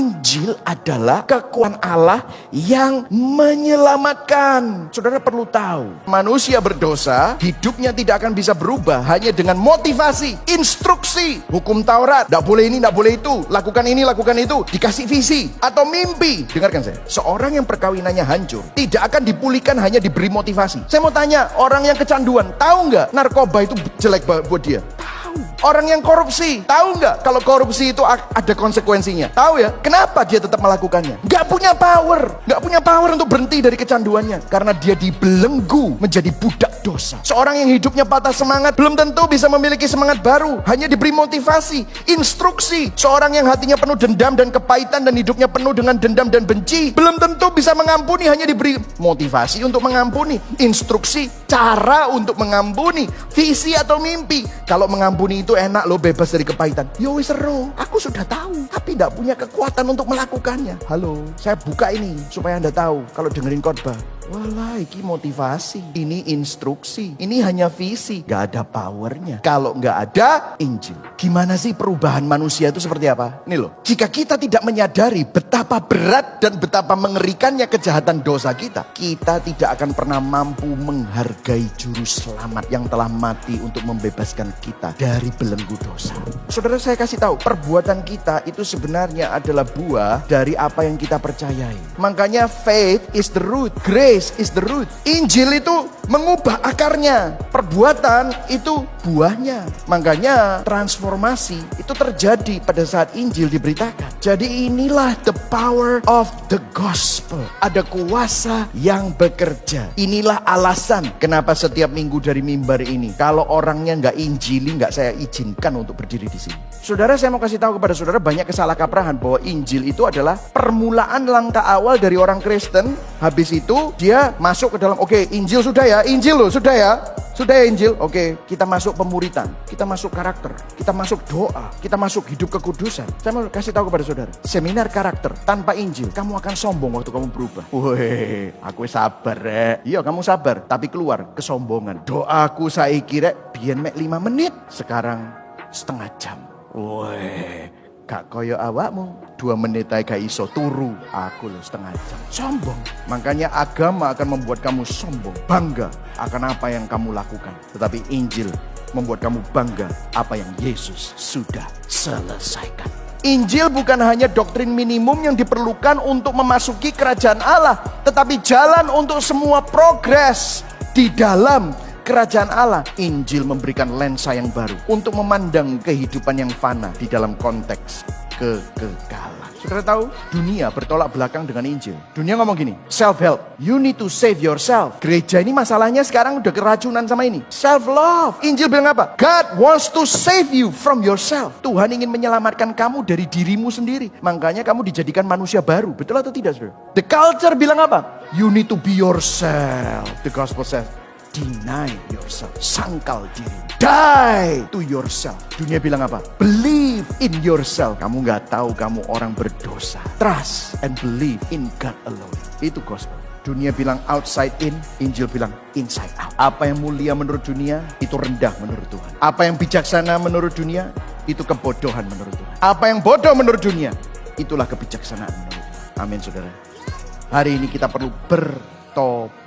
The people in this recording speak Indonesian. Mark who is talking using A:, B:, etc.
A: Injil adalah kekuatan Allah yang menyelamatkan. Saudara perlu tahu, manusia berdosa, hidupnya tidak akan bisa berubah hanya dengan motivasi, instruksi, hukum Taurat, tidak boleh ini, tidak boleh itu, lakukan ini, lakukan itu, dikasih visi, atau mimpi. Dengarkan saya, seorang yang perkawinannya hancur, tidak akan dipulihkan hanya diberi motivasi. Saya mau tanya, orang yang kecanduan, tahu nggak narkoba itu jelek buat dia? Orang yang korupsi, tahu nggak kalau korupsi itu ada konsekuensinya? Tahu ya? Kenapa dia tetap melakukannya? Nggak punya power untuk berhenti dari kecanduannya, karena dia dibelenggu menjadi budak dosa. Seorang yang hidupnya patah semangat belum tentu bisa memiliki semangat baru, hanya diberi motivasi, instruksi. Seorang yang hatinya penuh dendam dan kepahitan dan hidupnya penuh dengan dendam dan benci, belum tentu bisa mengampuni, hanya diberi motivasi untuk mengampuni, instruksi, cara untuk mengampuni, visi atau mimpi. Kalau mengampuni itu enak loh, bebas dari kepahitan. Yo wis seru, aku sudah tahu, tapi tidak punya kekuatan untuk melakukannya. Halo, saya buka ini supaya Anda tahu kalau dengerin khotbah. Walah, ini motivasi, ini instruksi, ini hanya visi, gak ada powernya. Kalau gak ada Injil, gimana sih perubahan manusia itu seperti apa? Ini loh, jika kita tidak menyadari betapa berat dan betapa mengerikannya kejahatan dosa kita, kita tidak akan pernah mampu menghargai juru selamat yang telah mati untuk membebaskan kita dari belenggu dosa. Saudara, saya kasih tahu, perbuatan kita itu sebenarnya adalah buah dari apa yang kita percayai. Makanya faith is the root, grace is the root. Injil itu mengubah akarnya, perbuatan itu buahnya. Makanya transformasi itu terjadi pada saat Injil diberitakan. Jadi inilah the power of the gospel. Ada kuasa yang bekerja. Inilah alasan kenapa setiap minggu dari mimbar ini, kalau orangnya nggak Injili, nggak saya izinkan untuk berdiri di sini. Saudara, saya mau kasih tahu kepada saudara, banyak kesalahkaprahan bahwa Injil itu adalah permulaan langkah awal dari orang Kristen. Habis itu dia masuk ke dalam, oke, Injil sudah ya, Injil loh, sudah ya Injil, oke, kita masuk pemuritan, kita masuk karakter, kita masuk doa, kita masuk hidup kekudusan. Saya mau kasih tahu kepada saudara, seminar karakter tanpa Injil, kamu akan sombong waktu kamu berubah. Weh, aku sabar rek. Iya, kamu sabar, tapi keluar kesombongan. Doaku saiki rek, biyen mek 5 menit, sekarang setengah jam. Weh, gak koyo awakmu 2 menit aja gak iso turu, aku loh setengah jam. Sombong. Makanya agama akan membuat kamu sombong, bangga akan apa yang kamu lakukan. Tetapi Injil membuat kamu bangga apa yang Yesus sudah selesaikan. Injil bukan hanya doktrin minimum yang diperlukan untuk memasuki kerajaan Allah, tetapi jalan untuk semua progres di dalam kerajaan Allah. Injil memberikan lensa yang baru untuk memandang kehidupan yang fana di dalam konteks kekekalan. Saudara tahu, dunia bertolak belakang dengan Injil. Dunia ngomong gini, self-help, you need to save yourself. Gereja ini masalahnya sekarang udah keracunan sama ini, self-love. Injil bilang apa? God wants to save you from yourself. Tuhan ingin menyelamatkan kamu dari dirimu sendiri. Makanya kamu dijadikan manusia baru. Betul atau tidak, saudara? The culture bilang apa? You need to be yourself. The gospel says, deny yourself, sangkal diri, die to yourself. Dunia bilang apa? Believe in yourself. Kamu gak tahu kamu orang berdosa. Trust and believe in God alone. Itu gospel. Dunia bilang outside in, Injil bilang inside out. Apa yang mulia menurut dunia, itu rendah menurut Tuhan. Apa yang bijaksana menurut dunia, itu kebodohan menurut Tuhan. Apa yang bodoh menurut dunia, itulah kebijaksanaan menurut Tuhan. Amin, saudara. Hari ini kita perlu bertobat.